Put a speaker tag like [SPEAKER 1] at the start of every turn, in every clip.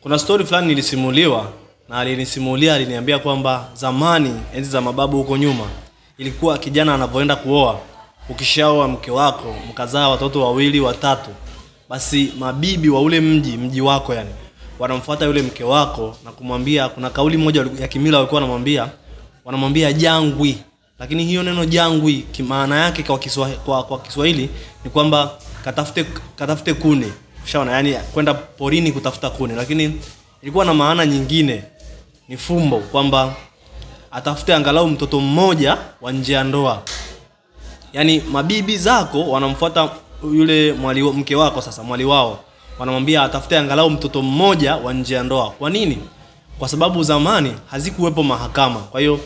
[SPEAKER 1] Kuna story fulani nilisimuliwa na alinisimulia, aliniambia kwamba zamani, enzi za mababu huko nyuma, ilikuwa kijana anapoenda kuoa, ukishaoa mke wako, mkazaa watoto wawili watatu, basi mabibi wa ule mji wako yani, wanamfuata yule mke wako na kumwambia, kuna kauli moja ya kimila walikuwa wanamwambia jangwi. Lakini hiyo neno jangwi maana yake kwa Kiswahili ni kwamba katafute kuni. Ushaona, yani kwenda porini kutafuta kuni, lakini ilikuwa na maana nyingine, ni fumbo kwamba atafute angalau mtoto mmoja wa nje ya ndoa. Yani mabibi zako wanamfuata yule mke wako, sasa mwali wao, wanamwambia atafute angalau mtoto mmoja wa nje ya ndoa. Kwa nini? Kwa sababu zamani hazikuwepo mahakama. Kwa hiyo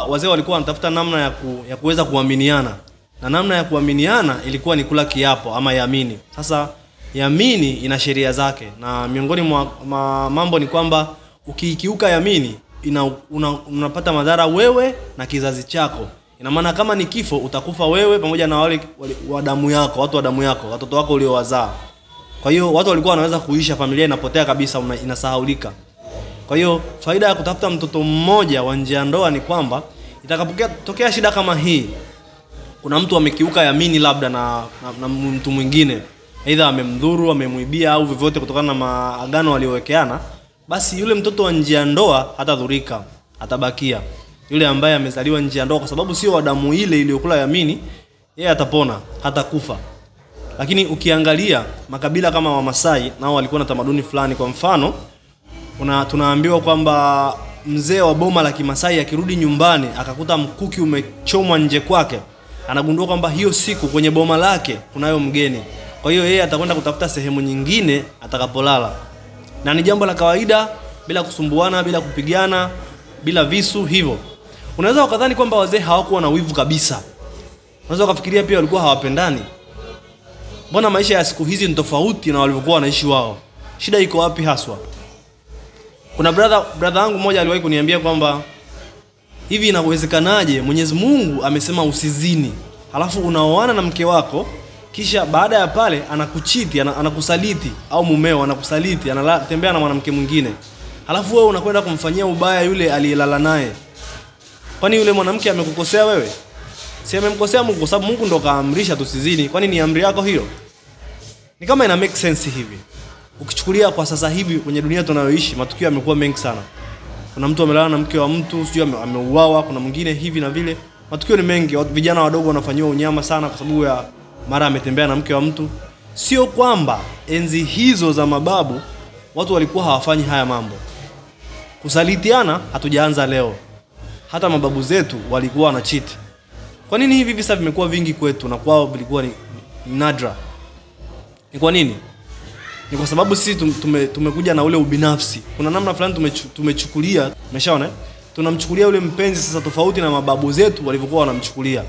[SPEAKER 1] wazee walikuwa wanatafuta namna ya kuweza kuaminiana. Na namna ya kuaminiana ilikuwa ni kula kiapo ama yamini. Sasa yamini ina sheria zake, na miongoni mwa mambo ni kwamba ukikiuka yamini unapata madhara wewe na kizazi chako. Ina maana kama ni kifo, utakufa wewe pamoja na wale wa damu yako, watu wa damu yako, watoto wako uliowazaa. Kwa hiyo watu walikuwa wanaweza kuisha, familia inapotea kabisa, inasahaulika. Kwa hiyo faida ya kutafuta mtoto mmoja wa nje ya ndoa ni kwamba itakapotokea shida kama hii, kuna mtu amekiuka yamini labda na mtu mwingine, aidha amemdhuru, amemuibia au vyovyote kutokana na maagano waliowekeana, basi yule mtoto wa nje ya ndoa hatadhurika, atabakia. Yule ambaye amezaliwa nje ya ndoa, kwa sababu sio wa damu ile iliyokula yamini, yeye atapona, hatakufa. Lakini ukiangalia makabila kama Wamasai, nao walikuwa na tamaduni fulani. Kwa mfano, tunaambiwa kwamba mzee wa boma la Kimasai akirudi nyumbani akakuta mkuki umechomwa nje kwake, anagundua kwamba hiyo siku kwenye boma lake kunayo mgeni. Kwa hiyo yeye atakwenda kutafuta sehemu nyingine atakapolala. Na ni jambo la kawaida, bila kusumbuana, bila kupigana, bila visu hivyo. Unaweza ukadhani kwamba wazee hawakuwa na wivu kabisa. Unaweza ukafikiria pia walikuwa hawapendani. Mbona maisha ya siku hizi ni tofauti na walivyokuwa wanaishi wao? Shida iko wapi haswa? Kuna brother wangu mmoja aliwahi kuniambia kwamba hivi inawezekanaje Mwenyezi Mungu amesema usizini, halafu unaoana na mke wako, kisha baada ya pale anakuchiti, anakusaliti, au mumeo anakusaliti, anatembea na mwanamke mwingine, halafu wewe unakwenda kumfanyia ubaya yule aliyelala naye. Kwani yule mwanamke amekukosea wewe? Si amemkosea Mungu, kwa sababu Mungu ndo kaamrisha tusizini. Kwani ni amri yako hiyo? Ni kama ina make sense hivi. Ukichukulia kwa sasa hivi kwenye dunia tunayoishi, matukio yamekuwa mengi sana. Kuna mtu amelala na mke wa mtu, sio ameuawa, kuna mwingine hivi na vile. Matukio ni mengi, vijana wadogo wanafanywa unyama sana kwa sababu ya mara ametembea na mke wa mtu. Sio kwamba enzi hizo za mababu watu walikuwa hawafanyi haya mambo. Kusalitiana hatujaanza leo. Hata mababu zetu walikuwa wanacheat. Kwa nini hivi visa vimekuwa vingi kwetu na kwao vilikuwa ni nadra? Ni kwa nini? Ni kwa sababu sisi tumekuja na ule ubinafsi. Kuna namna fulani tumechukulia, umeshaona? Tunamchukulia ule mpenzi sasa tofauti na mababu zetu walivyokuwa wanamchukulia.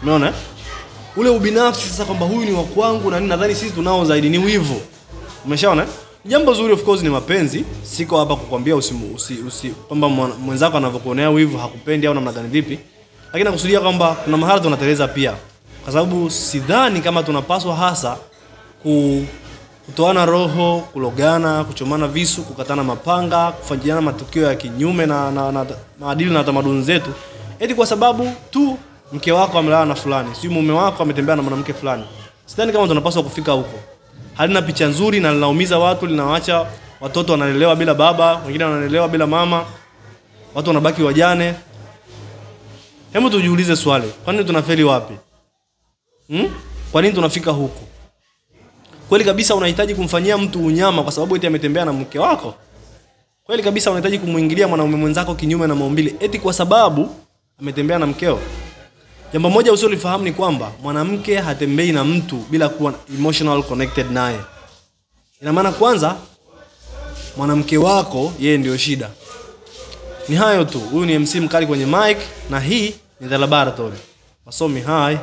[SPEAKER 1] Umeona? Ule ubinafsi sasa kwamba huyu ni wa kwangu na nini, nadhani sisi tunao zaidi ni wivu. Umeshaona? Jambo zuri of course ni mapenzi. Siko hapa kukwambia kwamba mwenzako anavyokuonea wivu hakupendi au namna gani vipi. Lakini nakusudia kwamba kuna mahali tunateleza pia. Kwa sababu sidhani kama tunapaswa hasa kutoana roho, kulogana, kuchomana visu, kukatana mapanga, kufanyiana matukio ya kinyume na maadili na tamaduni zetu, eti kwa sababu tu mke wako amelala na fulani, si mume wako ametembea na mwanamke fulani. Sidhani kama tunapaswa kufika huko. Halina picha nzuri na linaumiza watu, linawaacha watoto wanalelewa bila baba, wengine wanalelewa bila mama, watu wanabaki wajane. Hebu tujiulize swali, kwa nini tunafeli wapi? Kwa nini tunafika huko? Kweli kabisa unahitaji kumfanyia mtu unyama kwa sababu eti ametembea na mke wako? Kweli kabisa unahitaji kumuingilia mwanaume mwenzako kinyume na maumbile eti kwa sababu ametembea na mkeo? Jambo moja usiolifahamu ni kwamba mwanamke hatembei na mtu bila kuwa emotional connected naye. Ina maana kwanza mwanamke wako yeye ndio shida. Ni hayo tu. Huyu ni MC Mkali kwenye mic na hii ni The Laboratory. Wasomi hai.